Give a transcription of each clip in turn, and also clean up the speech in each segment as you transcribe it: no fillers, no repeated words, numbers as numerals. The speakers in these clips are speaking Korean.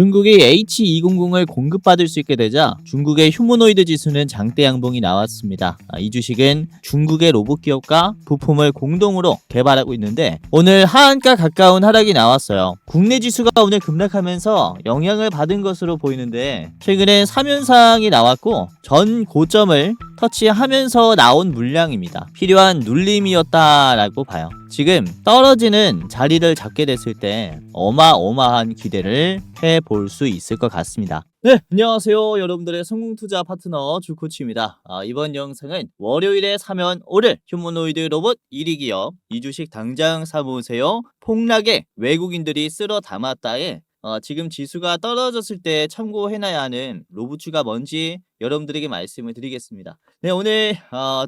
중국이 H200을 공급받을 수 있게 되자 중국의 휴머노이드 지수는 장대 양봉이 나왔습니다. 이 주식은 중국의 로봇 기업과 부품을 공동으로 개발하고 있는데 오늘 하한가 가까운 하락이 나왔어요. 국내 지수가 오늘 급락하면서 영향을 받은 것으로 보이는데 최근에 3연상이 나왔고 전 고점을 터치하면서 나온 물량입니다. 필요한 눌림이었다라고 봐요. 지금 떨어지는 자리를 잡게 됐을 때 어마어마한 기대를 해볼 수 있을 것 같습니다. 네, 안녕하세요. 여러분들의 성공투자 파트너 주코치입니다. 이번 영상은 월요일에 사면 오를 휴머노이드 로봇 1위 기업 이 주식 당장 사보세요. 폭락에 외국인들이 쓸어 담았다에 지금 지수가 떨어졌을 때 참고해놔야 하는 로봇주가 뭔지 여러분들에게 말씀을 드리겠습니다. 네, 오늘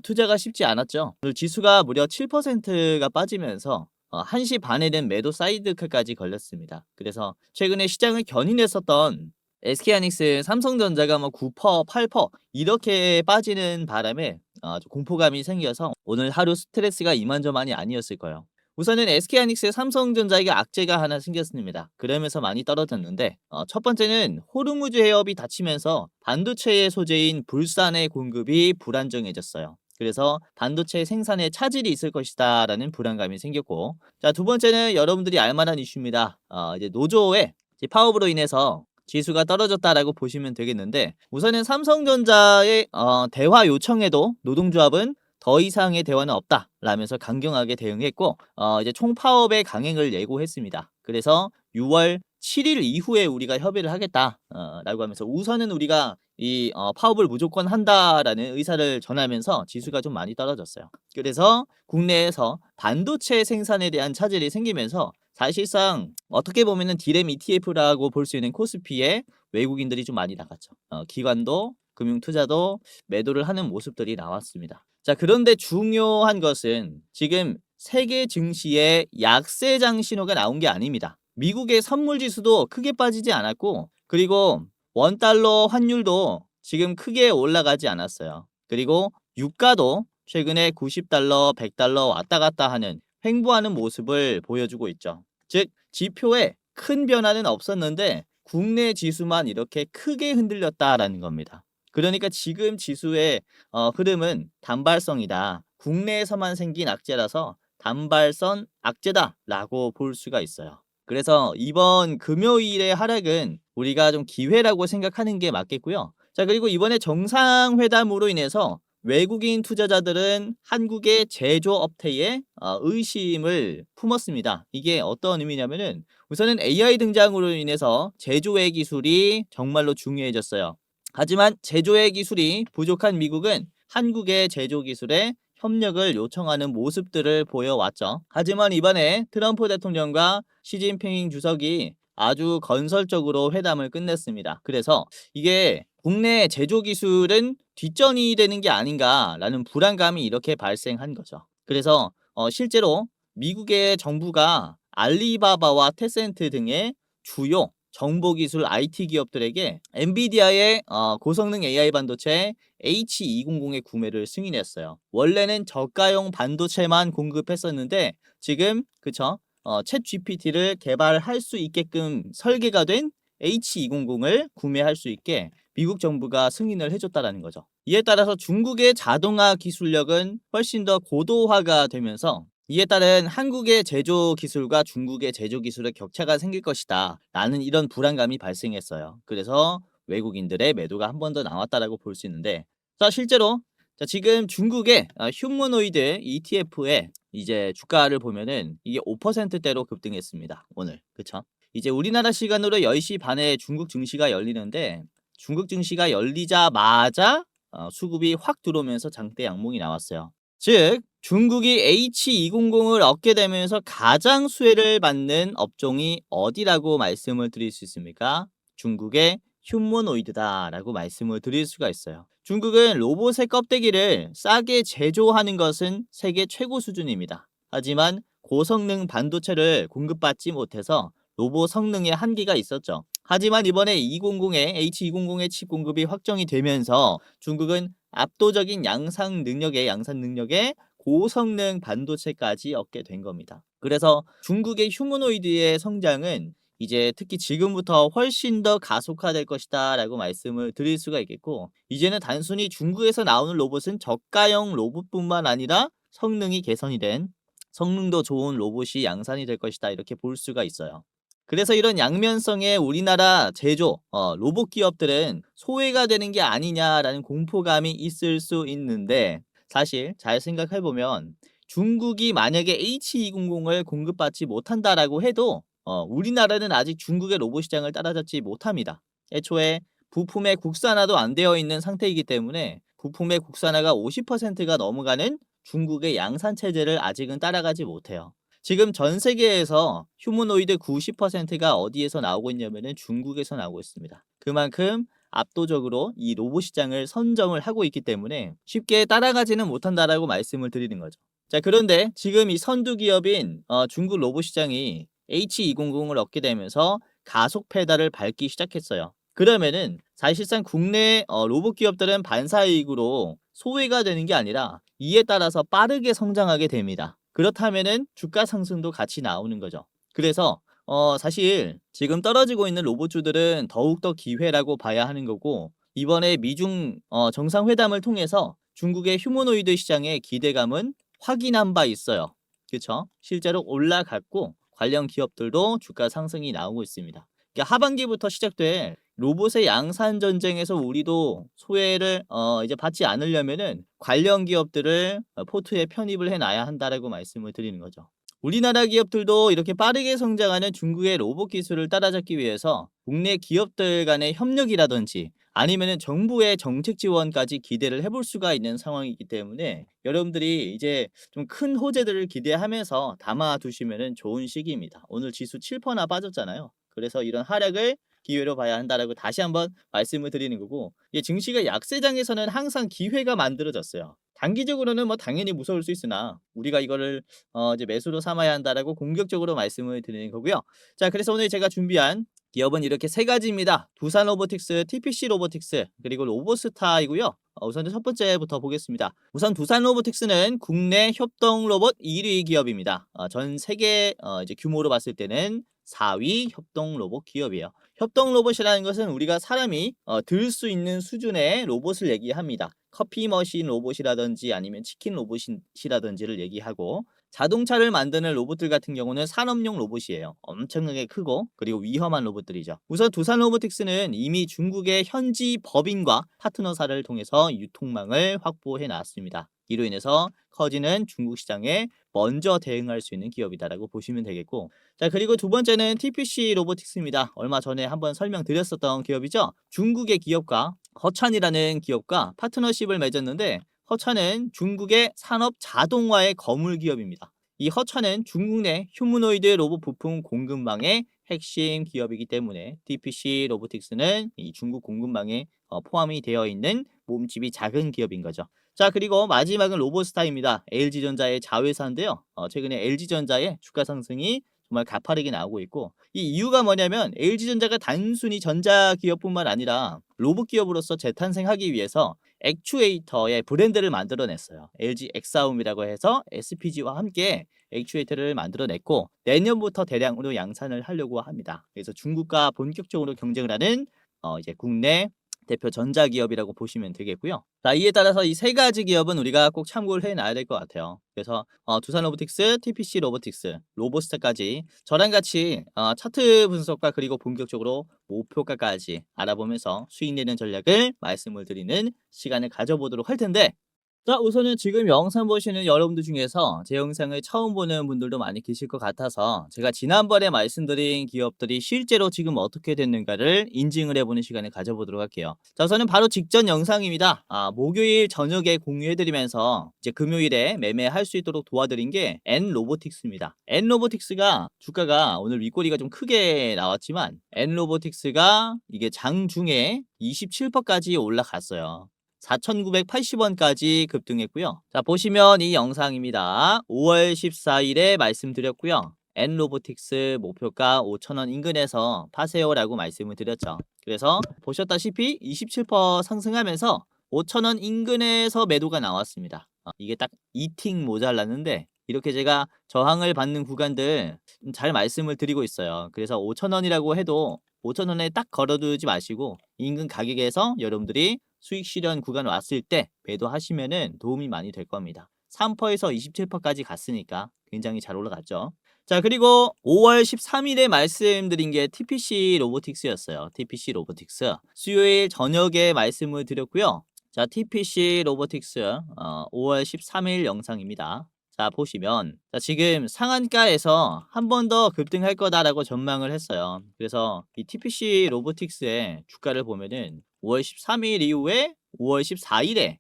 투자가 쉽지 않았죠. 오늘 지수가 무려 7%가 빠지면서 1시 반에는 매도 사이드카까지 걸렸습니다. 그래서 최근에 시장을 견인했었던 SK하이닉스, 삼성전자가 9%, 8% 이렇게 빠지는 바람에 좀 공포감이 생겨서 오늘 하루 스트레스가 이만저만이 아니었을 거예요. 우선은 SK하이닉스, 삼성전자에게 악재가 하나 생겼습니다. 그러면서 많이 떨어졌는데 첫 번째는 호르무즈 해협이 닫히면서 반도체의 소재인 불산의 공급이 불안정해졌어요. 그래서 반도체 생산에 차질이 있을 것이다 라는 불안감이 생겼고, 자, 두 번째는 여러분들이 알만한 이슈입니다. 이제 노조의 파업으로 인해서 지수가 떨어졌다라고 보시면 되겠는데, 우선은 삼성전자의 대화 요청에도 노동조합은 더 이상의 대화는 없다 라면서 강경하게 대응했고 이제 총파업의 강행을 예고했습니다. 그래서 6월 7일 이후에 우리가 협의를 하겠다 라고 하면서 우선은 우리가 이 파업을 무조건 한다라는 의사를 전하면서 지수가 좀 많이 떨어졌어요. 그래서 국내에서 반도체 생산에 대한 차질이 생기면서 사실상 어떻게 보면은 디램 ETF라고 볼 수 있는 코스피에 외국인들이 좀 많이 나갔죠. 기관도 금융투자도 매도를 하는 모습들이 나왔습니다. 자, 그런데 중요한 것은 지금 세계 증시에 약세장 신호가 나온 게 아닙니다. 미국의 선물 지수도 크게 빠지지 않았고, 그리고 원달러 환율도 지금 크게 올라가지 않았어요. 그리고 유가도 최근에 90달러, 100달러 왔다 갔다 하는 횡보하는 모습을 보여주고 있죠. 즉, 지표에 큰 변화는 없었는데 국내 지수만 이렇게 크게 흔들렸다라는 겁니다. 그러니까 지금 지수의 흐름은 단발성이다. 국내에서만 생긴 악재라서 단발성 악재다라고 볼 수가 있어요. 그래서 이번 금요일의 하락은 우리가 좀 기회라고 생각하는 게 맞겠고요. 자, 그리고 이번에 정상회담으로 인해서 외국인 투자자들은 한국의 제조업태에 의심을 품었습니다. 이게 어떤 의미냐면은 우선은 AI 등장으로 인해서 제조의 기술이 정말로 중요해졌어요. 하지만 제조의 기술이 부족한 미국은 한국의 제조 기술에 협력을 요청하는 모습들을 보여왔죠. 하지만 이번에 트럼프 대통령과 시진핑 주석이 아주 건설적으로 회담을 끝냈습니다. 그래서 이게 국내 제조 기술은 뒷전이 되는 게 아닌가라는 불안감이 이렇게 발생한 거죠. 그래서 실제로 미국의 정부가 알리바바와 테센트 등의 주요 정보기술 IT 기업들에게 엔비디아의 고성능 AI 반도체 H200의 구매를 승인했어요. 원래는 저가용 반도체만 공급했었는데 지금 그쵸? 챗 GPT를 개발할 수 있게끔 설계가 된 H200을 구매할 수 있게 미국 정부가 승인을 해줬다는 거죠. 이에 따라서 중국의 자동화 기술력은 훨씬 더 고도화가 되면서 이에 따른 한국의 제조 기술과 중국의 제조 기술의 격차가 생길 것이다 라는 이런 불안감이 발생했어요. 그래서 외국인들의 매도가 한 번 더 나왔다라고 볼 수 있는데, 자, 실제로 지금 중국의 휴머노이드 ETF의 이제 주가를 보면은 이게 5%대로 급등했습니다. 오늘. 그쵸? 이제 우리나라 시간으로 10시 반에 중국 증시가 열리는데 중국 증시가 열리자마자 수급이 확 들어오면서 장대 양봉이 나왔어요. 즉 중국이 H200을 얻게 되면서 가장 수혜를 받는 업종이 어디라고 말씀을 드릴 수 있습니까? 중국의 휴머노이드다라고 말씀을 드릴 수가 있어요. 중국은 로봇의 껍데기를 싸게 제조하는 것은 세계 최고 수준입니다. 하지만 고성능 반도체를 공급받지 못해서 로봇 성능에 한계가 있었죠. 하지만 이번에 H200의 칩 공급이 확정이 되면서 중국은 압도적인 양산 능력에 고성능 반도체까지 얻게 된 겁니다. 그래서 중국의 휴머노이드의 성장은 이제 특히 지금부터 훨씬 더 가속화될 것이다 라고 말씀을 드릴 수가 있겠고, 이제는 단순히 중국에서 나오는 로봇은 저가형 로봇뿐만 아니라 성능이 개선이 된 성능도 좋은 로봇이 양산이 될 것이다 이렇게 볼 수가 있어요. 그래서 이런 양면성의 우리나라 제조 로봇 기업들은 소외가 되는 게 아니냐라는 공포감이 있을 수 있는데, 사실 잘 생각해보면 중국이 만약에 H200을 공급받지 못한다라고 해도 우리나라는 아직 중국의 로봇 시장을 따라잡지 못합니다. 애초에 부품의 국산화도 안 되어 있는 상태이기 때문에 부품의 국산화가 50%가 넘어가는 중국의 양산 체제를 아직은 따라가지 못해요. 지금 전 세계에서 휴머노이드 90%가 어디에서 나오고 있냐면은 중국에서 나오고 있습니다. 그만큼 압도적으로 이 로봇 시장을 선점을 하고 있기 때문에 쉽게 따라가지는 못한다라고 말씀을 드리는 거죠. 자, 그런데 지금 이 선두 기업인 중국 로봇 시장이 H200을 얻게 되면서 가속 페달을 밟기 시작했어요. 그러면은 사실상 국내 로봇 기업들은 반사이익으로 소외가 되는 게 아니라 이에 따라서 빠르게 성장하게 됩니다. 그렇다면은 주가 상승도 같이 나오는 거죠. 그래서 사실 지금 떨어지고 있는 로봇주들은 더욱더 기회라고 봐야 하는 거고, 이번에 미중 정상회담을 통해서 중국의 휴머노이드 시장의 기대감은 확인한 바 있어요. 그렇죠? 실제로 올라갔고 관련 기업들도 주가 상승이 나오고 있습니다. 그러니까 하반기부터 시작될 로봇의 양산 전쟁에서 우리도 소외를 이제 받지 않으려면은 관련 기업들을 포트에 편입을 해놔야 한다라고 말씀을 드리는 거죠. 우리나라 기업들도 이렇게 빠르게 성장하는 중국의 로봇 기술을 따라잡기 위해서 국내 기업들 간의 협력이라든지 아니면은 정부의 정책 지원까지 기대를 해볼 수가 있는 상황이기 때문에 여러분들이 이제 좀 큰 호재들을 기대하면서 담아두시면은 좋은 시기입니다. 오늘 지수 7%나 빠졌잖아요. 그래서 이런 하락을 기회로 봐야 한다라고 다시 한번 말씀을 드리는 거고, 증시가 약세장에서는 항상 기회가 만들어졌어요. 단기적으로는 뭐 당연히 무서울 수 있으나 우리가 이거를 이제 매수로 삼아야 한다라고 공격적으로 말씀을 드리는 거고요. 자, 그래서 오늘 제가 준비한 기업은 이렇게 세 가지입니다. 두산 로보틱스, TPC 로보틱스, 그리고 로보스타이고요. 우선 첫 번째부터 보겠습니다. 우선 두산 로보틱스는 국내 협동 로봇 1위 기업입니다. 전 세계 이제 규모로 봤을 때는 4위 협동 로봇 기업이에요. 협동 로봇이라는 것은 우리가 사람이 들 수 있는 수준의 로봇을 얘기합니다. 커피 머신 로봇이라든지 아니면 치킨 로봇이라든지를 얘기하고, 자동차를 만드는 로봇들 같은 경우는 산업용 로봇이에요. 엄청나게 크고 그리고 위험한 로봇들이죠. 우선 두산 로보틱스는 이미 중국의 현지 법인과 파트너사를 통해서 유통망을 확보해 놨습니다. 이로 인해서 커지는 중국 시장에 먼저 대응할 수 있는 기업이다라고 보시면 되겠고, 자, 그리고 두 번째는 TPC 로보틱스입니다. 얼마 전에 한번 설명드렸었던 기업이죠. 중국의 기업과 허찬이라는 기업과 파트너십을 맺었는데, 허찬은 중국의 산업 자동화의 거물 기업입니다. 이 허찬은 중국 내 휴머노이드 로봇 부품 공급망의 핵심 기업이기 때문에 TPC 로보틱스는 이 중국 공급망에 포함이 되어 있는 몸집이 작은 기업인 거죠. 자, 그리고 마지막은 로보스타입니다. LG전자의 자회사인데요. 최근에 LG전자의 주가 상승이 정말 가파르게 나오고 있고, 이 이유가 뭐냐면 LG전자가 단순히 전자기업뿐만 아니라 로봇 기업으로서 재탄생하기 위해서 액추에이터의 브랜드를 만들어냈어요. LG 엑사움이라고 해서 SPG와 함께 액추에이터를 만들어냈고, 내년부터 대량으로 양산을 하려고 합니다. 그래서 중국과 본격적으로 경쟁을 하는 이제 국내 대표 전자기업이라고 보시면 되겠고요. 자, 이에 따라서 이 세 가지 기업은 우리가 꼭 참고를 해놔야 될 것 같아요. 그래서 두산 로보틱스, TPC 로보틱스, 로보스타까지 저랑 같이 차트 분석과 그리고 본격적으로 목표가까지 알아보면서 수익 내는 전략을 말씀을 드리는 시간을 가져보도록 할 텐데, 자, 우선은 지금 영상 보시는 여러분들 중에서 제 영상을 처음 보는 분들도 많이 계실 것 같아서 제가 지난번에 말씀드린 기업들이 실제로 지금 어떻게 됐는가를 인증을 해보는 시간을 가져보도록 할게요. 자, 우선은 바로 직전 영상입니다. 목요일 저녁에 공유해드리면서 이제 금요일에 매매할 수 있도록 도와드린 게 N로보틱스입니다. N로보틱스가 주가가 오늘 윗꼬리가 좀 크게 나왔지만 N로보틱스가 이게 장중에 27%까지 올라갔어요. 4,980원까지 급등했고요. 자, 보시면 이 영상입니다. 5월 14일에 말씀드렸고요. N로보틱스 목표가 5,000원 인근에서 파세요라고 말씀을 드렸죠. 그래서 보셨다시피 27% 상승하면서 5,000원 인근에서 매도가 나왔습니다. 이게 딱 2팅 모자랐는데 이렇게 제가 저항을 받는 구간들 잘 말씀을 드리고 있어요. 그래서 5,000원이라고 해도 5,000원에 딱 걸어두지 마시고 인근 가격에서 여러분들이 수익 실현 구간 왔을 때 매도하시면은 도움이 많이 될 겁니다. 3%에서 27%까지 갔으니까 굉장히 잘 올라갔죠. 자, 그리고 5월 13일에 말씀드린 게 TPC 로보틱스였어요. TPC 로보틱스. 수요일 저녁에 말씀을 드렸고요. 자, TPC 로보틱스 5월 13일 영상입니다. 자, 보시면 자, 지금 상한가에서 한 번 더 급등할 거다라고 전망을 했어요. 그래서 이 TPC 로보틱스의 주가를 보면은 5월 13일 이후에 5월 14일에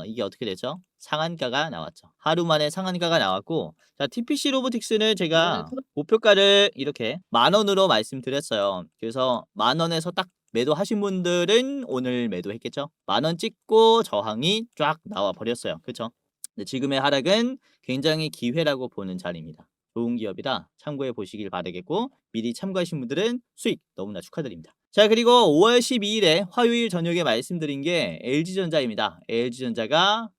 이게 어떻게 되죠? 상한가가 나왔죠. 하루 만에 상한가가 나왔고, 자, TPC 로보틱스는 제가 목표가를 이렇게 10,000원으로 말씀드렸어요. 그래서 10,000원에서 딱 매도하신 분들은 오늘 매도했겠죠. 10,000원 찍고 저항이 쫙 나와 버렸어요. 그렇죠? 근데 지금의 하락은 굉장히 기회라고 보는 자리입니다. 좋은 기업이라 참고해 보시길 바라겠고, 미리 참고하신 분들은 수익 너무나 축하드립니다. 자, 그리고 5월 12일에 화요일 저녁에 말씀드린 게 LG전자입니다. LG전자가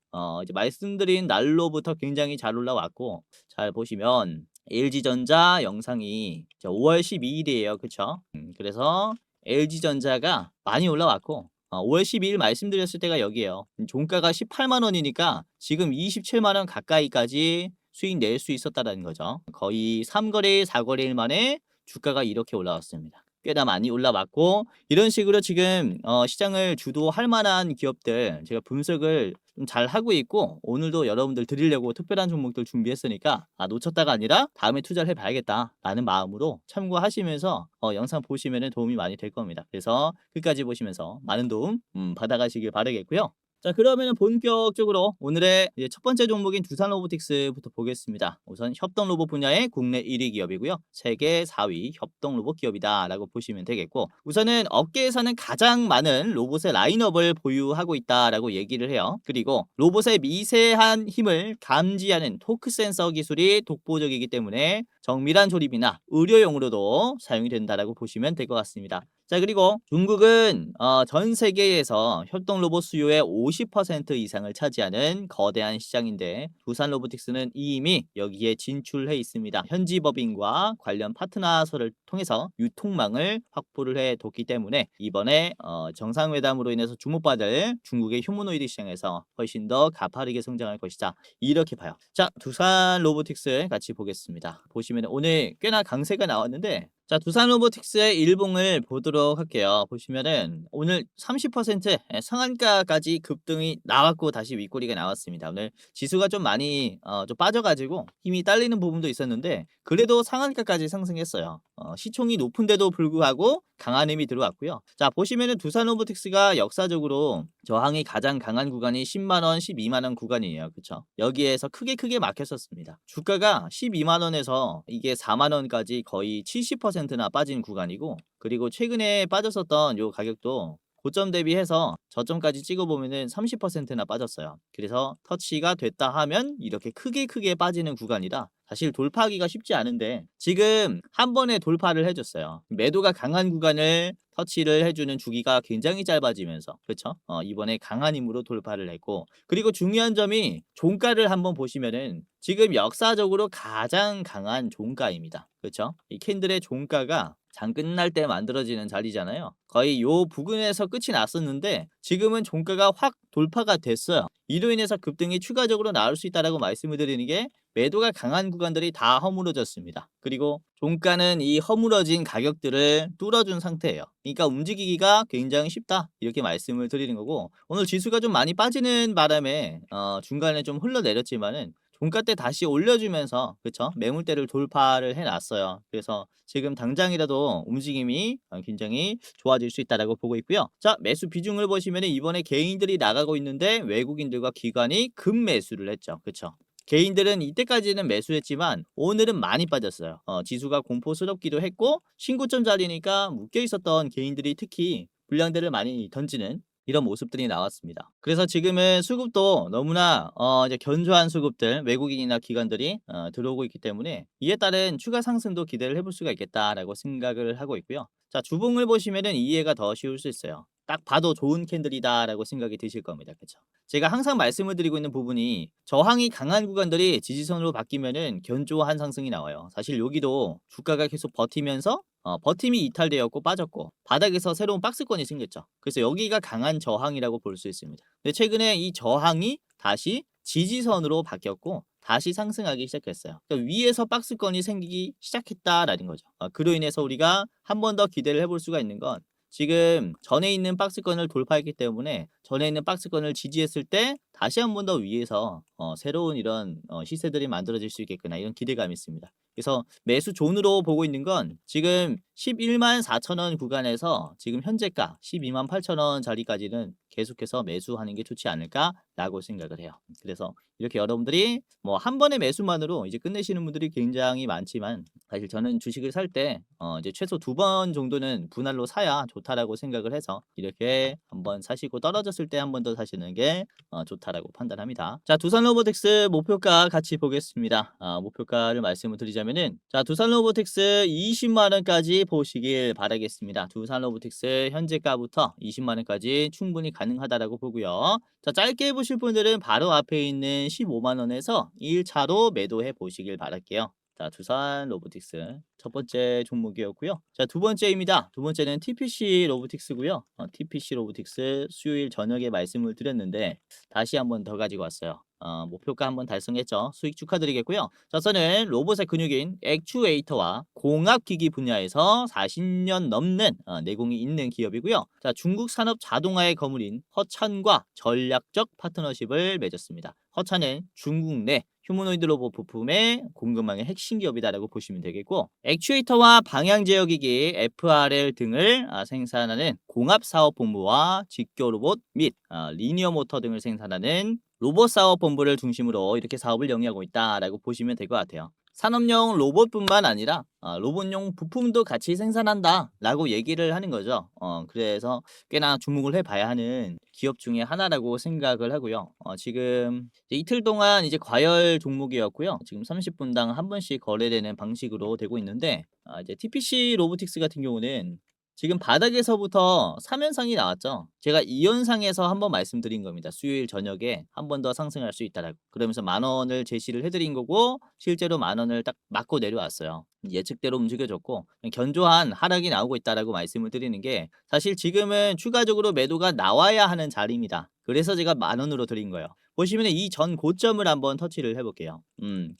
이제 말씀드린 날로부터 굉장히 잘 올라왔고, 잘 보시면 LG전자 영상이 5월 12일이에요. 그쵸? 그래서 LG전자가 많이 올라왔고, 5월 12일 말씀드렸을 때가 여기에요. 종가가 18만 원이니까 지금 27만 원 가까이까지 수익 낼 수 있었다는 거죠. 거의 3거래일, 4거래일 만에 주가가 이렇게 올라왔습니다. 꽤나 많이 올라왔고, 이런 식으로 지금 시장을 주도할 만한 기업들 제가 분석을 좀 잘 하고 있고, 오늘도 여러분들 드리려고 특별한 종목들 준비했으니까 놓쳤다가 아니라 다음에 투자를 해봐야겠다라는 마음으로 참고하시면서 영상 보시면 도움이 많이 될 겁니다. 그래서 끝까지 보시면서 많은 도움 받아가시길 바라겠고요. 자, 그러면 본격적으로 오늘의 이제 첫 번째 종목인 두산 로보틱스부터 보겠습니다. 우선 협동 로봇 분야의 국내 1위 기업이고요. 세계 4위 협동 로봇 기업이다라고 보시면 되겠고, 우선은 업계에서는 가장 많은 로봇의 라인업을 보유하고 있다라고 얘기를 해요. 그리고 로봇의 미세한 힘을 감지하는 토크 센서 기술이 독보적이기 때문에 정밀한 조립이나 의료용으로도 사용이 된다라고 보시면 될 것 같습니다. 자, 그리고 중국은 전 세계에서 협동 로봇 수요의 50% 이상을 차지하는 거대한 시장인데, 두산 로보틱스는 이미 여기에 진출해 있습니다. 현지 법인과 관련 파트너사를 통해서 유통망을 확보를 해뒀기 때문에 이번에 정상회담으로 인해서 주목받을 중국의 휴머노이드 시장에서 훨씬 더 가파르게 성장할 것이다, 이렇게 봐요. 자, 두산 로보틱스 같이 보겠습니다. 보시면 오늘 꽤나 강세가 나왔는데, 자, 두산 로보틱스의 일봉을 보도록 할게요. 보시면은 오늘 30% 상한가까지 급등이 나왔고 다시 윗꼬리가 나왔습니다. 오늘 지수가 좀 많이 좀 빠져가지고 힘이 딸리는 부분도 있었는데, 그래도 상한가까지 상승했어요. 시총이 높은데도 불구하고 강한 힘이 들어왔고요. 자, 보시면은 두산 로보틱스가 역사적으로 저항이 가장 강한 구간이 10만 원, 12만 원 구간이에요. 그쵸? 여기에서 크게 막혔었습니다. 주가가 12만 원에서 이게 4만 원까지 거의 70%나 빠진 구간이고, 그리고 최근에 빠졌었던 요 가격도 고점 대비해서 저점까지 찍어보면은 30%나 빠졌어요. 그래서 터치가 됐다 하면 이렇게 크게 빠지는 구간이라 사실 돌파하기가 쉽지 않은데, 지금 한 번에 돌파를 해줬어요. 매도가 강한 구간을 터치를 해주는 주기가 굉장히 짧아지면서, 그렇죠? 이번에 강한 힘으로 돌파를 했고, 그리고 중요한 점이 종가를 한번 보시면은 지금 역사적으로 가장 강한 종가입니다. 그렇죠? 이 캔들의 종가가 장 끝날 때 만들어지는 자리잖아요. 거의 요 부근에서 끝이 났었는데 지금은 종가가 확 돌파가 됐어요. 이로 인해서 급등이 추가적으로 나올 수 있다라고 말씀을 드리는 게, 매도가 강한 구간들이 다 허물어졌습니다. 그리고 종가는 이 허물어진 가격들을 뚫어준 상태예요. 그러니까 움직이기가 굉장히 쉽다, 이렇게 말씀을 드리는 거고, 오늘 지수가 좀 많이 빠지는 바람에 중간에 좀 흘러내렸지만은 종가 때 다시 올려주면서, 그쵸? 매물대를 돌파를 해놨어요. 그래서 지금 당장이라도 움직임이 굉장히 좋아질 수 있다라고 보고 있고요. 자, 매수 비중을 보시면 이번에 개인들이 나가고 있는데 외국인들과 기관이 급매수를 했죠. 그쵸? 개인들은 이때까지는 매수했지만 오늘은 많이 빠졌어요. 지수가 공포스럽기도 했고, 신고점 자리니까 묶여 있었던 개인들이 특히 불량들을 많이 던지는 이런 모습들이 나왔습니다. 그래서 지금은 수급도 너무나 이제 견조한 수급들, 외국인이나 기관들이 들어오고 있기 때문에 이에 따른 추가 상승도 기대를 해볼 수가 있겠다라고 생각을 하고 있고요. 자, 주봉을 보시면은 이해가 더 쉬울 수 있어요. 딱 봐도 좋은 캔들이다라고 생각이 드실 겁니다. 그쵸? 제가 항상 말씀을 드리고 있는 부분이 저항이 강한 구간들이 지지선으로 바뀌면은 견조한 상승이 나와요. 사실 여기도 주가가 계속 버티면서 버팀이 이탈되었고 빠졌고 바닥에서 새로운 박스권이 생겼죠. 그래서 여기가 강한 저항이라고 볼 수 있습니다. 근데 최근에 이 저항이 다시 지지선으로 바뀌었고 다시 상승하기 시작했어요. 그러니까 위에서 박스권이 생기기 시작했다라는 거죠. 그로 인해서 우리가 한 번 더 기대를 해볼 수가 있는 건 지금 전에 있는 박스권을 돌파했기 때문에 전에 있는 박스권을 지지했을 때 다시 한 번 더 위에서 새로운 이런 시세들이 만들어질 수 있겠구나 이런 기대감이 있습니다. 그래서 매수 존으로 보고 있는 건 지금 11만 4천 원 구간에서 지금 현재가 12만 8천 원 자리까지는 계속해서 매수하는 게 좋지 않을까라고 생각을 해요. 그래서 이렇게 여러분들이 뭐 한 번의 매수만으로 이제 끝내시는 분들이 굉장히 많지만 사실 저는 주식을 살 때 이제 최소 2번 정도는 분할로 사야 좋다라고 생각을 해서 이렇게 한번 사시고 떨어졌을 때 한 번 더 사시는 게 좋다라고 판단합니다. 자, 두산로보텍스 목표가 같이 보겠습니다. 목표가를 말씀을 드리자면은 자, 두산로보텍스 20만 원까지 보시길 바라겠습니다. 두산로보텍스 현재가부터 20만 원까지 충분히 가능하다라고 보고요. 자, 짧게 보실 분들은 바로 앞에 있는 15만 원에서 1차로 매도해 보시길 바랄게요. 자, 두산 로보틱스 첫 번째 종목이었고요. 자, 두 번째입니다. 두 번째는 TPC 로보틱스고요. TPC 로보틱스 수요일 저녁에 말씀을 드렸는데 다시 한번 더 가지고 왔어요. 목표가 한번 달성했죠. 수익 축하드리겠고요. 자, 저는 로봇의 근육인 액추에이터와 공학기기 분야에서 40년 넘는 내공이 있는 기업이고요. 자, 중국 산업 자동화의 거물인 허찬과 전략적 파트너십을 맺었습니다. 허찬은 중국 내 휴머노이드 로봇 부품의 공급망의 핵심 기업이다라고 보시면 되겠고 액추에이터와 방향제어기기 FRL 등을 생산하는 공합사업본부와 직교로봇 및 리니어 모터 등을 생산하는 로봇사업본부를 중심으로 이렇게 사업을 영위하고 있다라고 보시면 될 것 같아요. 산업용 로봇뿐만 아니라 로봇용 부품도 같이 생산한다 라고 얘기를 하는 거죠. 그래서 꽤나 주목을 해봐야 하는 기업 중에 하나라고 생각을 하고요. 지금 이틀 동안 이제 과열 종목이었고요. 지금 30분당 한 번씩 거래되는 방식으로 되고 있는데 이제 TPC 로보틱스 같은 경우는 지금 바닥에서부터 3연상이 나왔죠. 제가 2연상에서 한번 말씀드린 겁니다. 수요일 저녁에 한 번 더 상승할 수 있다라고. 그러면서 10,000원을 제시를 해드린 거고 실제로 10,000원을 딱 맞고 내려왔어요. 예측대로 움직여졌고 견조한 하락이 나오고 있다라고 말씀을 드리는 게 사실 지금은 추가적으로 매도가 나와야 하는 자리입니다. 그래서 제가 10,000원으로 드린 거예요. 보시면 이 전 고점을 한번 터치를 해볼게요.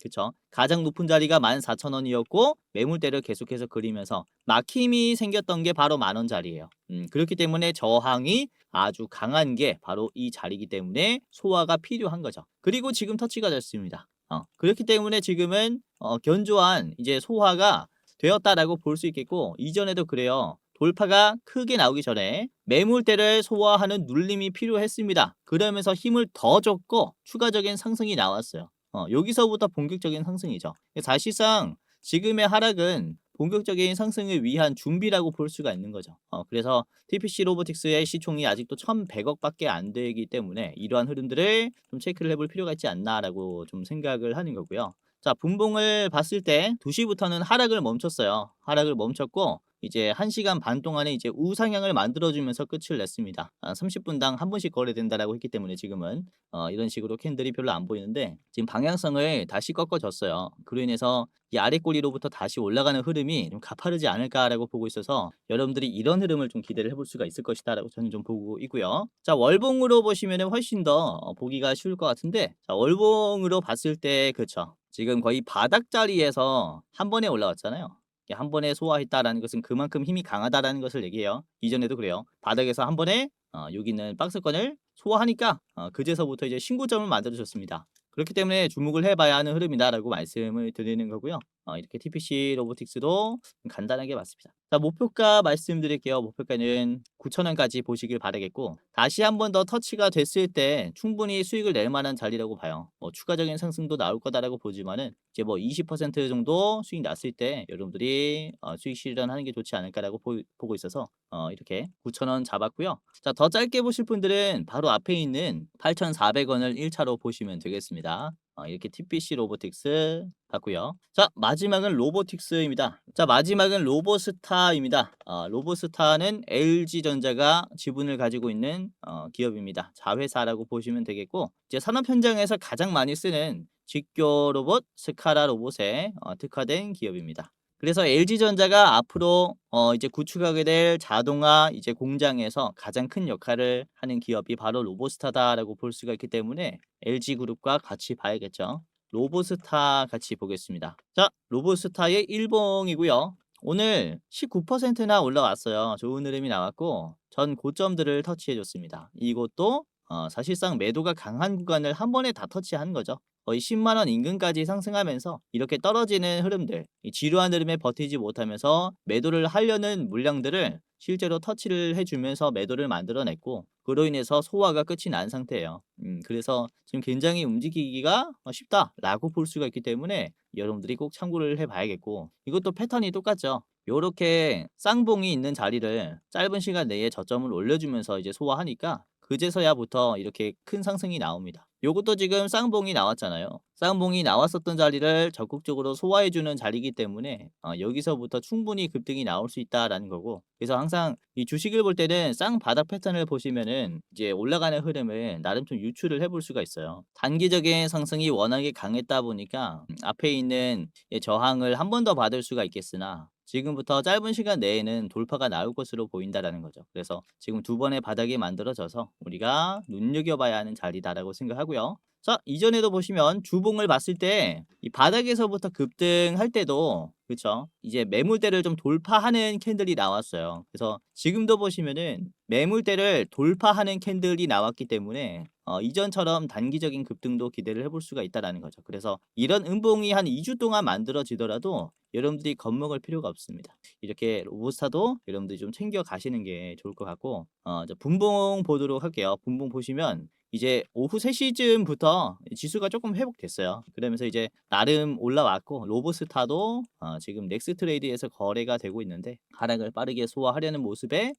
그쵸. 가장 높은 자리가 14,000원이었고 매물대를 계속해서 그리면서 막힘이 생겼던 게 바로 10,000원 자리예요. 그렇기 때문에 저항이 아주 강한 게 바로 이 자리이기 때문에 소화가 필요한 거죠. 그리고 지금 터치가 됐습니다. 그렇기 때문에 지금은 견조한 이제 소화가 되었다라고 볼 수 있겠고 이전에도 그래요. 돌파가 크게 나오기 전에 매물대를 소화하는 눌림이 필요했습니다. 그러면서 힘을 더 줬고 추가적인 상승이 나왔어요. 여기서부터 본격적인 상승이죠. 사실상 지금의 하락은 본격적인 상승을 위한 준비라고 볼 수가 있는 거죠. 그래서 TPC 로보틱스의 시총이 아직도 1,100억밖에 안 되기 때문에 이러한 흐름들을 좀 체크를 해볼 필요가 있지 않나라고 좀 생각을 하는 거고요. 자, 분봉을 봤을 때 2시부터는 하락을 멈췄어요. 하락을 멈췄고 이제 1시간 반 동안에 이제 우상향을 만들어주면서 끝을 냈습니다. 30분당 한 번씩 거래된다라고 했기 때문에 지금은 이런 식으로 캔들이 별로 안 보이는데 지금 방향성을 다시 꺾어줬어요. 그로 인해서 이 아래 꼬리로부터 다시 올라가는 흐름이 좀 가파르지 않을까라고 보고 있어서 여러분들이 이런 흐름을 좀 기대를 해볼 수가 있을 것이다라고 저는 좀 보고 있고요. 자, 월봉으로 보시면은 훨씬 더 보기가 쉬울 것 같은데 자, 월봉으로 봤을 때 그쵸. 지금 거의 바닥 자리에서 한 번에 올라왔잖아요. 한 번에 소화했다라는 것은 그만큼 힘이 강하다라는 것을 얘기해요. 이전에도 그래요. 바닥에서 한 번에 여기 있는 박스권을 소화하니까 그제서부터 이제 신고점을 만들어줬습니다. 그렇기 때문에 주목을 해봐야 하는 흐름이다라고 말씀을 드리는 거고요. 이렇게 TPC 로보틱스도 간단하게 봤습니다. 자, 목표가 말씀드릴게요. 목표가는 9,000원까지 보시길 바라겠고 다시 한 번 더 터치가 됐을 때 충분히 수익을 낼 만한 자리라고 봐요. 추가적인 상승도 나올 거다라고 보지만은 이제 뭐 20% 정도 수익 났을 때 여러분들이 수익 실현하는 게 좋지 않을까라고 보고 있어서 이렇게 9,000원 잡았고요. 자, 더 짧게 보실 분들은 바로 앞에 있는 8,400원을 1차로 보시면 되겠습니다. 이렇게 TPC 로보틱스 같고요. 자, 마지막은 로보틱스입니다. 자, 마지막은 로보스타입니다. 로보스타는 LG전자가 지분을 가지고 있는 기업입니다. 자회사라고 보시면 되겠고, 이제 산업 현장에서 가장 많이 쓰는 직교 로봇 스카라 로봇에 특화된 기업입니다. 그래서 LG전자가 앞으로 이제 구축하게 될 자동화 이제 공장에서 가장 큰 역할을 하는 기업이 바로 로보스타다라고 볼 수가 있기 때문에 LG그룹과 같이 봐야겠죠. 로보스타 같이 보겠습니다. 자, 로보스타의 일봉이고요. 오늘 19%나 올라왔어요. 좋은 흐름이 나왔고 전 고점들을 터치해 줬습니다. 이것도 사실상 매도가 강한 구간을 한 번에 다 터치한 거죠. 거의 10만 원 인근까지 상승하면서 이렇게 떨어지는 흐름들, 이 지루한 흐름에 버티지 못하면서 매도를 하려는 물량들을 실제로 터치를 해주면서 매도를 만들어냈고, 그로 인해서 소화가 끝이 난 상태예요. 그래서 지금 굉장히 움직이기가 쉽다라고 볼 수가 있기 때문에 여러분들이 꼭 참고를 해봐야겠고, 이것도 패턴이 똑같죠. 요렇게 쌍봉이 있는 자리를 짧은 시간 내에 저점을 올려주면서 이제 소화하니까 그제서야부터 이렇게 큰 상승이 나옵니다. 요것도 지금 쌍봉이 나왔잖아요. 쌍봉이 나왔었던 자리를 적극적으로 소화해주는 자리이기 때문에 여기서부터 충분히 급등이 나올 수 있다라는 거고, 그래서 항상 이 주식을 볼 때는 쌍바닥 패턴을 보시면은 이제 올라가는 흐름을 나름 좀 유추를 해볼 수가 있어요. 단기적인 상승이 워낙에 강했다 보니까 앞에 있는 저항을 한 번 더 받을 수가 있겠으나 지금부터 짧은 시간 내에는 돌파가 나올 것으로 보인다라는 거죠. 그래서 지금 두 번의 바닥이 만들어져서 우리가 눈여겨봐야 하는 자리다라고 생각하고요. 자, 이전에도 보시면 주봉을 봤을 때 이 바닥에서부터 급등할 때도 그쵸, 이제 매물대를 좀 돌파하는 캔들이 나왔어요. 그래서 지금도 보시면은 매물대를 돌파하는 캔들이 나왔기 때문에 이전처럼 단기적인 급등도 기대를 해볼 수가 있다라는 거죠. 그래서 이런 음봉이 한 2주 동안 만들어지더라도 여러분들이 겁먹을 필요가 없습니다. 이렇게 로보스타도 여러분들이 좀 챙겨 가시는 게 좋을 것 같고, 이제 분봉 보도록 할게요. 분봉 보시면 이제 오후 3시쯤부터 지수가 조금 회복됐어요. 그러면서 이제 나름 올라왔고, 로보스타도 지금 넥스트레이드에서 거래가 되고 있는데 하락을 빠르게 소화하려는 모습에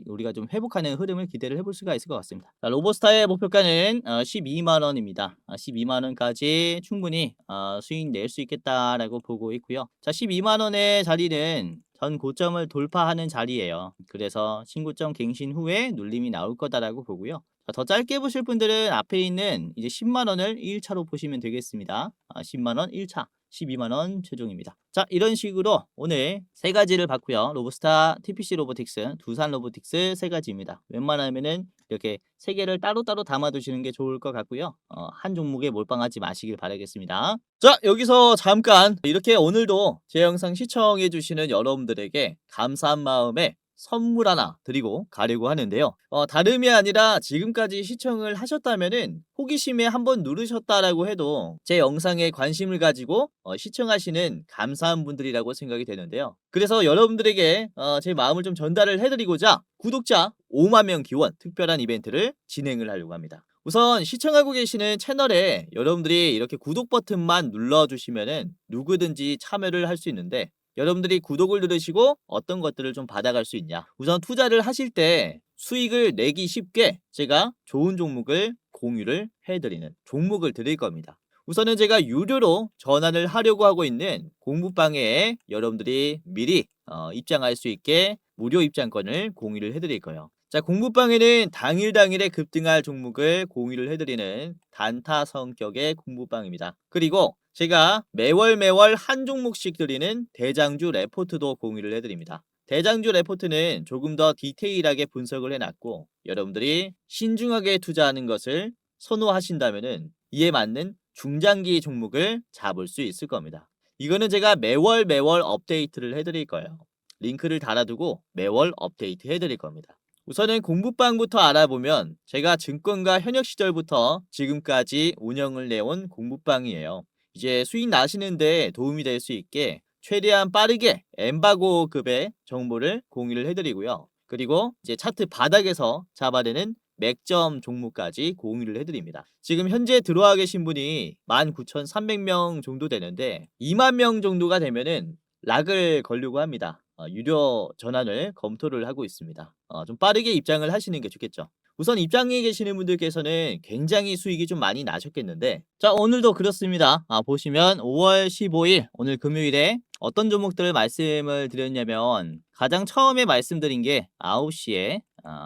우리가 좀 회복하는 흐름을 기대를 해볼 수가 있을 것 같습니다. 자, 로보스타의 목표가는 12만 원입니다. 12만 원까지 충분히 수익 낼 수 있겠다라고 보고 있고요. 자, 12만 원의 자리는 전 고점을 돌파하는 자리예요. 그래서 신고점 갱신 후에 눌림이 나올 거다라고 보고요. 자, 더 짧게 보실 분들은 앞에 있는 이제 10만 원을 1차로 보시면 되겠습니다. 10만 원 1차. 12만 원 최종입니다. 자, 이런 식으로 오늘 세 가지를 봤고요. 로보스타, TPC 로보틱스, 두산 로보틱스 세 가지입니다. 웬만하면은 이렇게 세 개를 따로따로 담아두시는 게 좋을 것 같고요. 한 종목에 몰빵하지 마시길 바라겠습니다. 자, 여기서 잠깐 이렇게 오늘도 제 영상 시청해주시는 여러분들에게 감사한 마음에 선물 하나 드리고 가려고 하는데요. 다름이 아니라 지금까지 시청을 하셨다면은 호기심에 한번 누르셨다라고 해도 제 영상에 관심을 가지고 시청하시는 감사한 분들이라고 생각이 되는데요. 그래서 여러분들에게 제 마음을 좀 전달을 해드리고자 구독자 5만 명 기원 특별한 이벤트를 진행을 하려고 합니다. 우선 시청하고 계시는 채널에 여러분들이 이렇게 구독 버튼만 눌러주시면은 누구든지 참여를 할 수 있는데, 여러분들이 구독을 누르시고 어떤 것들을 좀 받아갈 수 있냐, 우선 투자를 하실 때 수익을 내기 쉽게 제가 좋은 종목을 공유를 해드리는 종목을 드릴 겁니다. 우선은 제가 유료로 전환을 하려고 하고 있는 공부방에 여러분들이 미리 입장할 수 있게 무료 입장권을 공유를 해드릴 거예요. 자, 공부방에는 당일에 급등할 종목을 공유를 해드리는 단타 성격의 공부방입니다. 그리고 제가 매월 한 종목씩 드리는 대장주 레포트도 공유를 해드립니다. 대장주 레포트는 조금 더 디테일하게 분석을 해놨고, 여러분들이 신중하게 투자하는 것을 선호하신다면은 이에 맞는 중장기 종목을 잡을 수 있을 겁니다. 이거는 제가 매월 업데이트를 해드릴 거예요. 링크를 달아두고 매월 업데이트 해드릴 겁니다. 우선은 공부방부터 알아보면 제가 증권가 현역 시절부터 지금까지 운영을 내온 공부방이에요. 이제 수익 나시는데 도움이 될 수 있게 최대한 빠르게 엠바고급의 정보를 공유를 해드리고요. 그리고 이제 차트 바닥에서 잡아내는 맥점 종목까지 공유를 해드립니다. 지금 현재 들어와 계신 분이 19,300명 정도 되는데 2만 명 정도가 되면은 락을 걸려고 합니다. 유료 전환을 검토를 하고 있습니다. 좀 빠르게 입장을 하시는 게 좋겠죠. 우선 입장에 계시는 분들께서는 굉장히 수익이 좀 많이 나셨겠는데, 자, 오늘도 그렇습니다. 보시면 5월 15일 오늘 금요일에 어떤 종목들을 말씀을 드렸냐면, 가장 처음에 말씀드린 게 9시에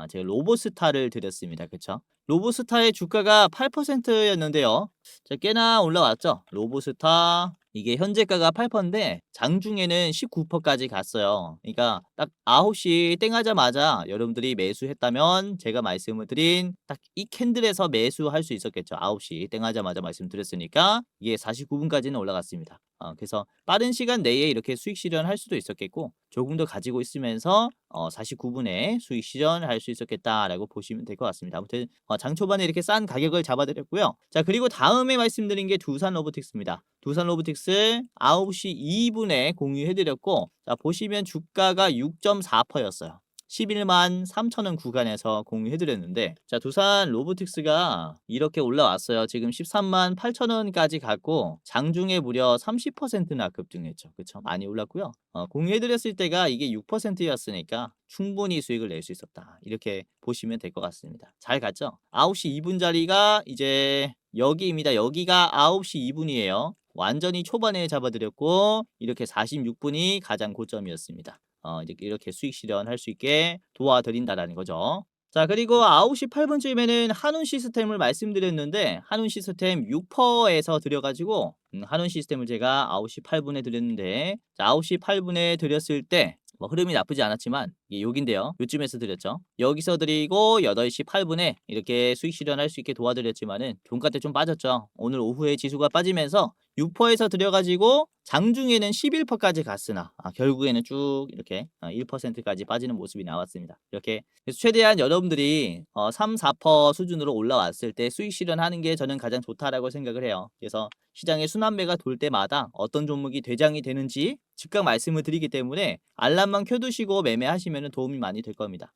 제가 로보스타를 드렸습니다. 그쵸? 로보스타의 주가가 8%였는데요. 자, 꽤나 올라왔죠. 로보스타 이게 현재가가 8%인데 장중에는 19%까지 갔어요. 그러니까 딱 9시 땡 하자마자 여러분들이 매수했다면 제가 말씀을 드린 딱 이 캔들에서 매수할 수 있었겠죠. 9시 땡 하자마자 말씀드렸으니까 이게 49분까지는 올라갔습니다. 그래서 빠른 시간 내에 이렇게 수익 실현할 수도 있었겠고, 조금 더 가지고 있으면서 49분에 수익 실현할 수 있었겠다라고 보시면 될 것 같습니다. 아무튼 장 초반에 이렇게 싼 가격을 잡아드렸고요. 자, 그리고 다음에 말씀드린 게 두산 로보틱스입니다. 두산 로보틱스 9시 2분에 공유해드렸고, 자, 보시면 주가가 6.4%였어요. 11만 3천원 구간에서 공유해드렸는데, 자, 두산 로보틱스가 이렇게 올라왔어요. 지금 13만 8천원까지 갔고, 장중에 무려 30%나 급등했죠. 그쵸? 많이 올랐고요. 공유해드렸을 때가 이게 6%였으니까 충분히 수익을 낼 수 있었다, 이렇게 보시면 될 것 같습니다. 잘 갔죠? 9시 2분 자리가 이제 여기입니다. 여기가 9시 2분이에요. 완전히 초반에 잡아드렸고, 이렇게 46분이 가장 고점이었습니다. 이렇게 수익 실현할 수 있게 도와드린다라는 거죠. 자, 그리고 9시 8분쯤에는 한운 시스템을 말씀드렸는데, 한운 시스템 6%에서 드려가지고 한운 시스템을 제가 9시 8분에 드렸는데, 자, 9시 8분에 드렸을 때 뭐 흐름이 나쁘지 않았지만 이게 여긴데요. 요쯤에서 드렸죠. 여기서 드리고 8시 8분에 이렇게 수익 실현할 수 있게 도와드렸지만은 종가 때 좀 빠졌죠. 오늘 오후에 지수가 빠지면서 6%에서 드려가지고 장중에는 11%까지 갔으나 결국에는 쭉 이렇게 1%까지 빠지는 모습이 나왔습니다. 이렇게 그래서 최대한 여러분들이 3, 4% 수준으로 올라왔을 때 수익 실현하는 게 저는 가장 좋다라고 생각을 해요. 그래서 시장의 순환매가 돌 때마다 어떤 종목이 대장이 되는지 즉각 말씀을 드리기 때문에 알람만 켜두시고 매매하시면 도움이 많이 될 겁니다.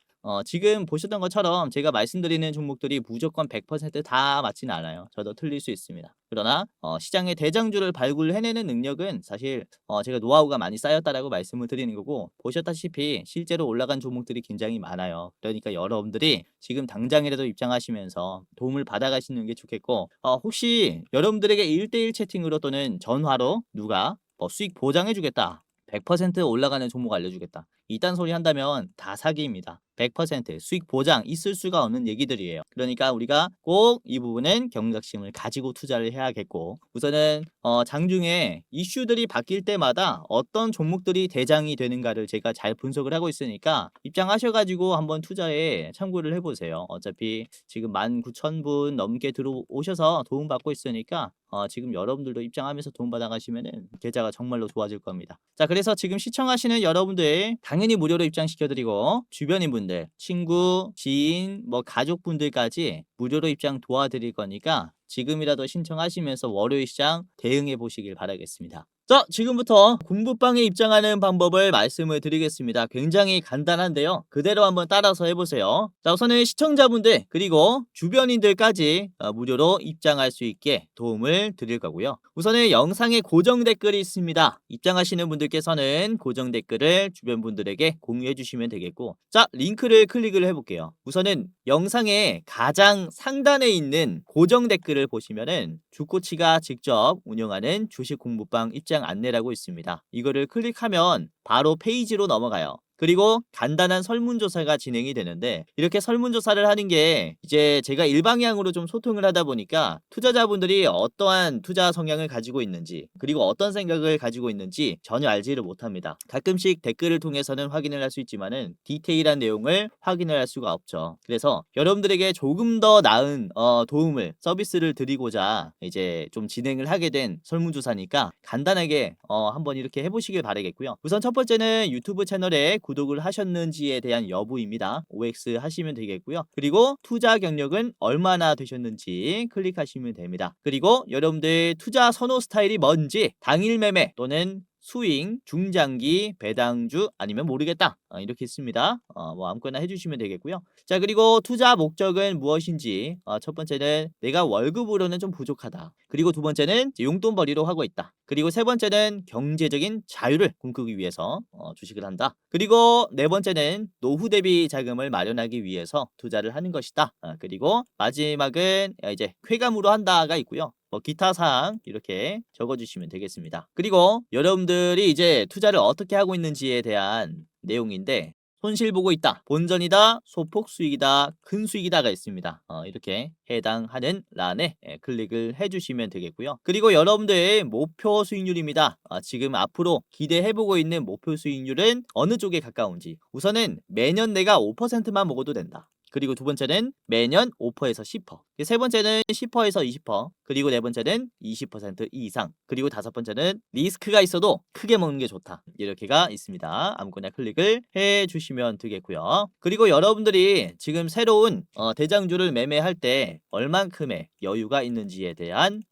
지금 보셨던 것처럼 제가 말씀드리는 종목들이 무조건 100%다 맞지는 않아요. 저도 틀릴 수 있습니다. 그러나 시장의 대장주를 발굴해내는 능력은 사실 제가 노하우가 많이 쌓였다라고 말씀을 드리는 거고, 보셨다시피 실제로 올라간 종목들이 굉장히 많아요. 그러니까 여러분들이 지금 당장이라도 입장하시면서 도움을 받아가시는 게 좋겠고, 혹시 여러분들에게 1대1 채팅으로 또는 전화로 누가 수익 보장해주겠다, 100% 올라가는 종목 알려주겠다, 이딴 소리 한다면 다 사기입니다. 100% 수익 보장 있을 수가 없는 얘기들이에요. 그러니까 우리가 꼭 이 부분은 경각심을 가지고 투자를 해야겠고, 우선은 장중에 이슈들이 바뀔 때마다 어떤 종목들이 대장이 되는가를 제가 잘 분석을 하고 있으니까 입장하셔가지고 한번 투자에 참고를 해보세요. 어차피 지금 19,000분 넘게 들어오셔서 도움받고 있으니까 지금 여러분들도 입장하면서 도움받아 가시면은 계좌가 정말로 좋아질 겁니다. 자, 그래서 지금 시청하시는 여러분들 당연히 무료로 입장시켜드리고, 주변인 분들, 친구, 지인, 뭐 가족분들까지 무료로 입장 도와드릴 거니까 지금이라도 신청하시면서 월요일 시장 대응해 보시길 바라겠습니다. 자, 지금부터 공부방에 입장하는 방법을 말씀을 드리겠습니다. 굉장히 간단한데요. 그대로 한번 따라서 해보세요. 자, 우선은 시청자분들 그리고 주변인들까지 무료로 입장할 수 있게 도움을 드릴 거고요. 우선은 영상에 고정 댓글이 있습니다. 입장하시는 분들께서는 고정 댓글을 주변 분들에게 공유해 주시면 되겠고, 자, 링크를 클릭을 해볼게요. 우선은 영상의 가장 상단에 있는 고정 댓글을 보시면은 주코치가 직접 운영하는 주식 공부방 입장 안내라고 있습니다. 이거를 클릭하면 바로 페이지로 넘어가요. 그리고 간단한 설문조사가 진행이 되는데, 이렇게 설문조사를 하는 게 이제 제가 일방향으로 좀 소통을 하다 보니까 투자자분들이 어떠한 투자 성향을 가지고 있는지, 그리고 어떤 생각을 가지고 있는지 전혀 알지를 못합니다. 가끔씩 댓글을 통해서는 확인을 할 수 있지만은 디테일한 내용을 확인을 할 수가 없죠. 그래서 여러분들에게 조금 더 나은 도움을, 서비스를 드리고자 이제 좀 진행을 하게 된 설문조사니까 간단하게 한번 이렇게 해보시길 바라겠고요. 우선 첫 번째는 유튜브 채널에 구독을 하셨는지에 대한 여부입니다. OX 하시면 되겠고요. 그리고 투자 경력은 얼마나 되셨는지 클릭하시면 됩니다. 그리고 여러분들 투자 선호 스타일이 뭔지, 당일 매매 또는 스윙, 중장기, 배당주 아니면 모르겠다. 이렇게 있습니다. 뭐 아무거나 해주시면 되겠고요. 자, 그리고 투자 목적은 무엇인지 첫 번째는 내가 월급으로는 좀 부족하다. 그리고 두 번째는 용돈벌이로 하고 있다. 그리고 세 번째는 경제적인 자유를 꿈꾸기 위해서 주식을 한다. 그리고 네 번째는 노후 대비 자금을 마련하기 위해서 투자를 하는 것이다. 그리고 마지막은 이제 쾌감으로 한다가 있고요. 뭐 기타 사항 이렇게 적어주시면 되겠습니다. 그리고 여러분들이 이제 투자를 어떻게 하고 있는지에 대한 내용인데 손실 보고 있다, 본전이다, 소폭 수익이다, 큰 수익이다가 있습니다. 이렇게 해당하는 란에 클릭을 해주시면 되겠고요. 그리고 여러분들의 목표 수익률입니다. 지금 앞으로 기대해보고 있는 목표 수익률은 어느 쪽에 가까운지 우선은 매년 내가 5%만 먹어도 된다. 그리고 두 번째는 매년 5%에서 10%. 세 번째는 10%에서 20%. 그리고 네 번째는 20% 이상. 그리고 다섯 번째는 리스크가 있어도 크게 먹는 게 좋다. 이렇게가 있습니다. 아무거나 클릭을 해 주시면 되겠고요. 그리고 여러분들이 지금 새로운 대장주를 매매할 때 얼만큼의 여유가 있는지에 대한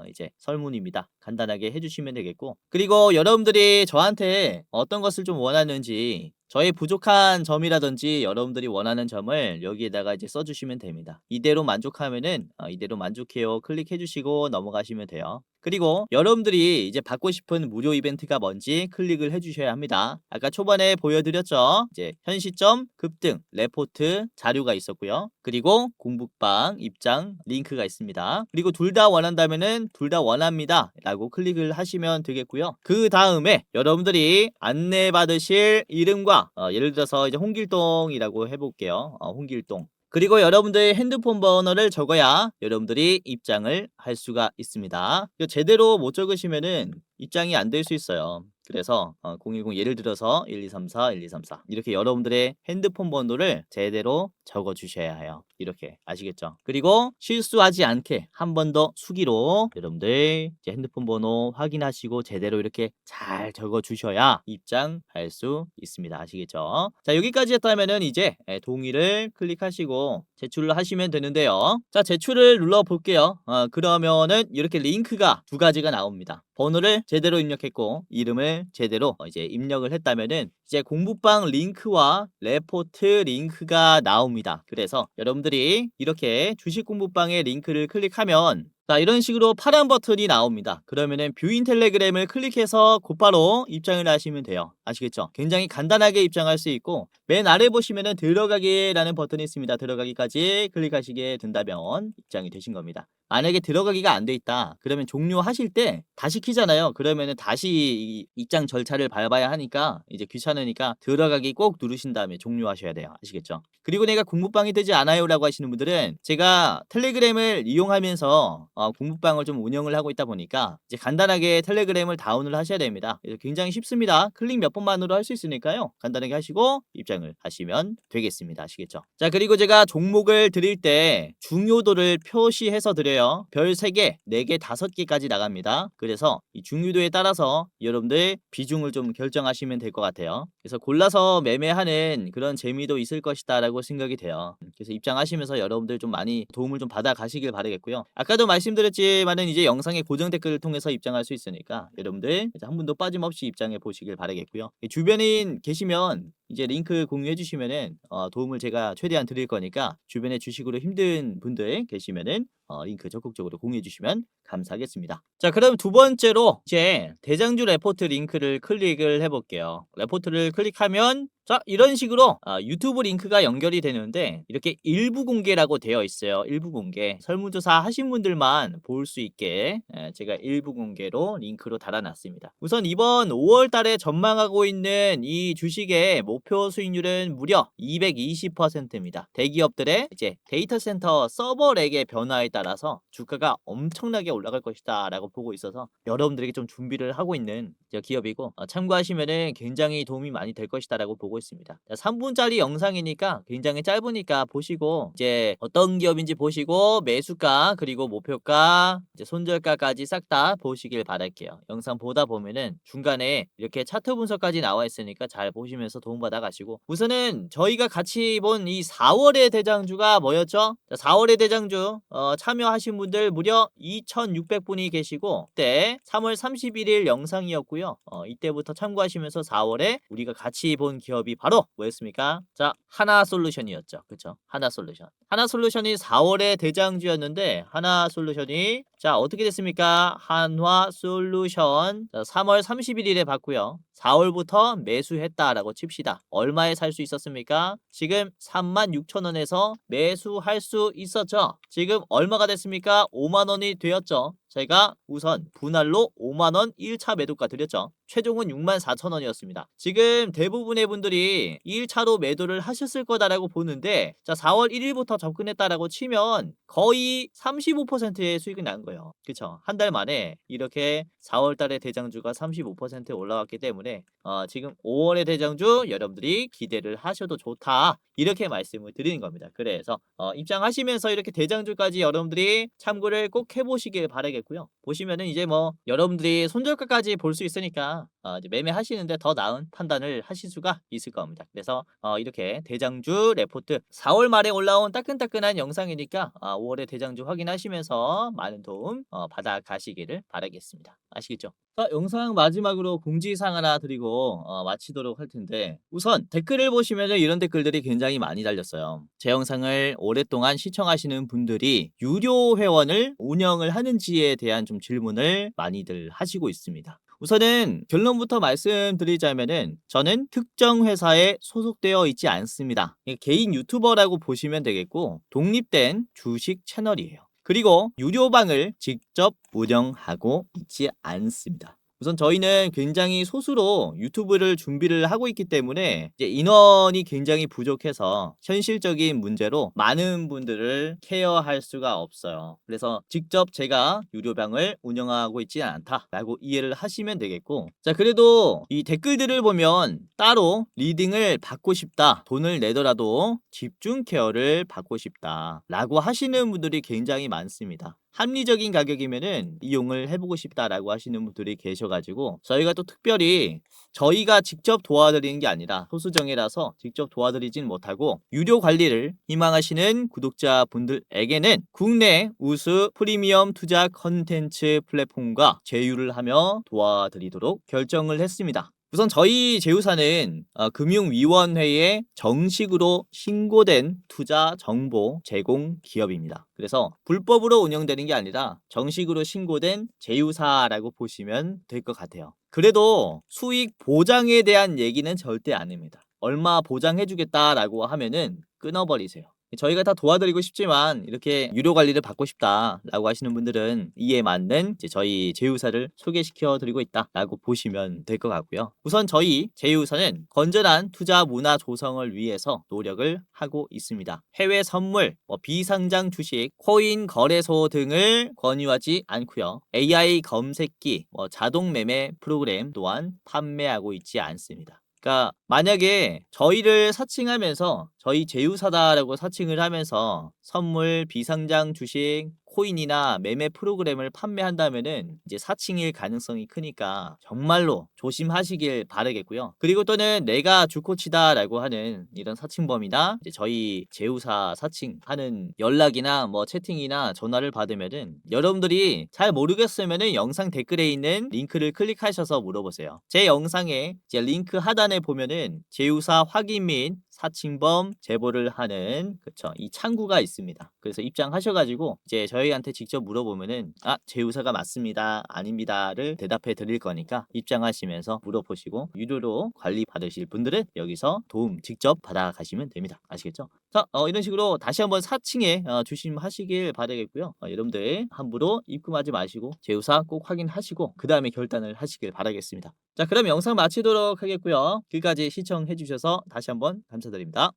이제 설문입니다. 간단하게 해주시면 되겠고, 그리고 여러분들이 저한테 어떤 것을 좀 원하는지 저의 부족한 점이라든지 여러분들이 원하는 점을 여기에다가 이제 써주시면 됩니다. 이대로 만족하면은 이대로 만족해요 클릭해 주시고 넘어가시면 돼요. 그리고 여러분들이 이제 받고 싶은 무료 이벤트가 뭔지 클릭을 해주셔야 합니다. 아까 초반에 보여드렸죠. 이제 현 시점, 급등, 레포트, 자료가 있었고요. 그리고 공부방, 입장, 링크가 있습니다. 그리고 둘 다 원한다면은 둘 다 원합니다 라고 클릭을 하시면 되겠고요. 그 다음에 여러분들이 안내받으실 이름과 예를 들어서 이제 홍길동이라고 해볼게요. 홍길동. 그리고 여러분들의 핸드폰 번호를 적어야 여러분들이 입장을 할 수가 있습니다. 이거 제대로 못 적으시면은 입장이 안 될 수 있어요. 그래서 010 예를 들어서 1234 1234 이렇게 여러분들의 핸드폰 번호를 제대로 적어 주셔야 해요. 이렇게 아시겠죠? 그리고 실수하지 않게 한 번 더 수기로 여러분들 이제 핸드폰 번호 확인하시고 제대로 이렇게 잘 적어 주셔야 입장할 수 있습니다. 아시겠죠? 자, 여기까지 했다면은 이제 동의를 클릭하시고 제출을 하시면 되는데요. 자, 제출을 눌러 볼게요. 그러면은 이렇게 링크가 두 가지가 나옵니다. 번호를 제대로 입력했고 이름을 제대로 이제 입력을 했다면은 이제 공부방 링크와 레포트 링크가 나옵니다. 그래서 여러분들이 이렇게 주식 공부방의 링크를 클릭하면 자, 이런 식으로 파란 버튼이 나옵니다. 그러면은 뷰인 텔레그램을 클릭해서 곧바로 입장을 하시면 돼요. 아시겠죠? 굉장히 간단하게 입장할 수 있고 맨 아래 보시면은 들어가기라는 버튼이 있습니다. 들어가기까지 클릭하시게 된다면 입장이 되신 겁니다. 만약에 들어가기가 안 돼 있다 그러면 종료하실 때 다시 키잖아요. 그러면은 다시 입장 절차를 밟아야 하니까 이제 귀찮으니까 들어가기 꼭 누르신 다음에 종료하셔야 돼요. 아시겠죠? 그리고 내가 공부방이 되지 않아요 라고 하시는 분들은 제가 텔레그램을 이용하면서 공부방을 좀 운영을 하고 있다 보니까 이제 간단하게 텔레그램을 다운을 하셔야 됩니다. 그래서 굉장히 쉽습니다. 클릭 몇 번만으로 할 수 있으니까요. 간단하게 하시고 입장을 하시면 되겠습니다. 아시겠죠? 자, 그리고 제가 종목을 드릴 때 중요도를 표시해서 드려요. 별 3개, 4개, 5개까지 나갑니다. 그래서 이 중요도에 따라서 여러분들 비중을 좀 결정하시면 될 것 같아요. 그래서 골라서 매매하는 그런 재미도 있을 것이다 라고 생각이 돼요. 그래서 입장하시면서 여러분들 좀 많이 도움을 좀 받아 가시길 바라겠고요. 아까도 말씀드렸지만은 이제 영상의 고정 댓글을 통해서 입장할 수 있으니까 여러분들 한 분도 빠짐없이 입장해 보시길 바라겠고요. 주변인 계시면 이제 링크 공유해 주시면은 도움을 제가 최대한 드릴 거니까 주변에 주식으로 힘든 분들 계시면은 링크 적극적으로 공유해 주시면 감사하겠습니다. 자, 그럼 두 번째로 이제 대장주 레포트 링크를 클릭을 해볼게요. 레포트를 클릭하면 자, 이런 식으로 유튜브 링크가 연결이 되는데 이렇게 일부 공개라고 되어 있어요. 일부 공개. 설문조사 하신 분들만 볼 수 있게 제가 일부 공개로 링크로 달아놨습니다. 우선 이번 5월 달에 전망하고 있는 이 주식의 목표 수익률은 무려 220%입니다. 대기업들의 이제 데이터 센터 서버렉의 변화에 따라서 주가가 엄청나게 올라갈 것이다 라고 보고 있어서 여러분들에게 좀 준비를 하고 있는 기업이고 참고하시면은 굉장히 도움이 많이 될 것이다 라고 보고 있습니다. 3분짜리 영상이니까 굉장히 짧으니까 보시고 이제 어떤 기업인지 보시고 매수가 그리고 목표가 이제 손절가까지 싹 다 보시길 바랄게요. 영상 보다 보면은 중간에 이렇게 차트 분석까지 나와 있으니까 잘 보시면서 도움받을 받아가시고 우선은 저희가 같이 본 이 4월의 대장주가 뭐였죠? 자, 4월의 대장주 참여하신 분들 무려 2,600분이 계시고 그때 3월 31일 영상이었고요. 이때부터 참고하시면서 4월에 우리가 같이 본 기업이 바로 뭐였습니까? 자, 하나솔루션이었죠. 그쵸? 하나솔루션. 하나솔루션이 4월의 대장주였는데 하나솔루션이 자 어떻게 됐습니까? 한화솔루션 3월 31일에 봤고요. 4월부터 매수했다라고 칩시다. 얼마에 살 수 있었습니까? 지금 36,000원에서 매수할 수 있었죠. 지금 얼마가 됐습니까? 5만원이 되었죠. 제가 우선 분할로 5만원 1차 매도가 드렸죠. 최종은 64,000원이었습니다. 지금 대부분의 분들이 1차로 매도를 하셨을 거다라고 보는데 자 4월 1일부터 접근했다라고 치면 거의 35%의 수익이 난 거예요. 그쵸? 한 달 만에 이렇게 4월 달에 대장주가 35% 올라왔기 때문에 지금 5월의 대장주 여러분들이 기대를 하셔도 좋다. 이렇게 말씀을 드리는 겁니다. 그래서 입장하시면서 이렇게 대장주까지 여러분들이 참고를 꼭 해보시길 바라겠고요. 보시면은 이제 뭐 여러분들이 손절가까지 볼 수 있으니까 이제 매매하시는데 더 나은 판단을 하실 수가 있을 겁니다. 그래서 이렇게 대장주 레포트 4월 말에 올라온 따끈따끈한 영상이니까 5월의 대장주 확인하시면서 많은 도움 받아가시기를 바라겠습니다. 아시겠죠? 자, 영상 마지막으로 공지사항 하나 드리고 마치도록 할 텐데 우선 댓글을 보시면 이런 댓글들이 굉장히 많이 달렸어요. 제 영상을 오랫동안 시청하시는 분들이 유료 회원을 운영을 하는지에 대한 좀 질문을 많이들 하시고 있습니다. 우선은 결론부터 말씀드리자면은 저는 특정 회사에 소속되어 있지 않습니다. 개인 유튜버라고 보시면 되겠고 독립된 주식 채널이에요. 그리고 유료방을 직접 운영하고 있지 않습니다. 우선 저희는 굉장히 소수로 유튜브를 준비를 하고 있기 때문에 이제 인원이 굉장히 부족해서 현실적인 문제로 많은 분들을 케어할 수가 없어요. 그래서 직접 제가 유료방을 운영하고 있지 않다라고 이해를 하시면 되겠고 자 그래도 이 댓글들을 보면 따로 리딩을 받고 싶다 돈을 내더라도 집중 케어를 받고 싶다 라고 하시는 분들이 굉장히 많습니다. 합리적인 가격이면은 이용을 해보고 싶다라고 하시는 분들이 계셔가지고 저희가 또 특별히 저희가 직접 도와드리는 게 아니라 소수정예라서 직접 도와드리진 못하고 유료 관리를 희망하시는 구독자분들에게는 국내 우수 프리미엄 투자 컨텐츠 플랫폼과 제휴를 하며 도와드리도록 결정을 했습니다. 우선 저희 제휴사는 금융위원회에 정식으로 신고된 투자 정보 제공 기업입니다. 그래서 불법으로 운영되는 게 아니라 정식으로 신고된 제휴사라고 보시면 될 것 같아요. 그래도 수익 보장에 대한 얘기는 절대 안 합니다. 얼마 보장해주겠다라고 하면은 끊어버리세요. 저희가 다 도와드리고 싶지만 이렇게 유료 관리를 받고 싶다라고 하시는 분들은 이에 맞는 이제 저희 제휴사를 소개시켜 드리고 있다라고 보시면 될 것 같고요. 우선 저희 제휴사는 건전한 투자 문화 조성을 위해서 노력을 하고 있습니다. 해외 선물, 비상장 주식, 코인 거래소 등을 권유하지 않고요. AI 검색기, 자동 매매 프로그램 또한 판매하고 있지 않습니다. 그러니까 만약에 저희를 사칭하면서 저희 제휴사다라고 사칭을 하면서 선물, 비상장 주식, 코인이나 매매 프로그램을 판매한다면은 이제 사칭일 가능성이 크니까 정말로 조심하시길 바라겠고요. 그리고 또는 내가 주코치다라고 하는 이런 사칭범이나 이제 저희 제휴사 사칭하는 연락이나 채팅이나 전화를 받으면은 여러분들이 잘 모르겠으면은 영상 댓글에 있는 링크를 클릭하셔서 물어보세요. 제 영상에 이제 링크 하단에 보면은 제휴사 확인 및 사칭범 제보를 하는 이 창구가 있습니다. 그래서 입장하셔가지고 이제 저희한테 직접 물어보면은 제휴사가 맞습니다, 아닙니다를 대답해 드릴 거니까 입장하시면서 물어보시고 유료로 관리 받으실 분들은 여기서 도움 직접 받아가시면 됩니다. 아시겠죠? 자, 이런 식으로 다시 한번 사칭에 조심하시길 바라겠고요. 여러분들 함부로 입금하지 마시고 제휴사 꼭 확인하시고 그 다음에 결단을 하시길 바라겠습니다. 자, 그럼 영상 마치도록 하겠고요. 끝까지 시청해 주셔서 다시 한번 감사드립니다.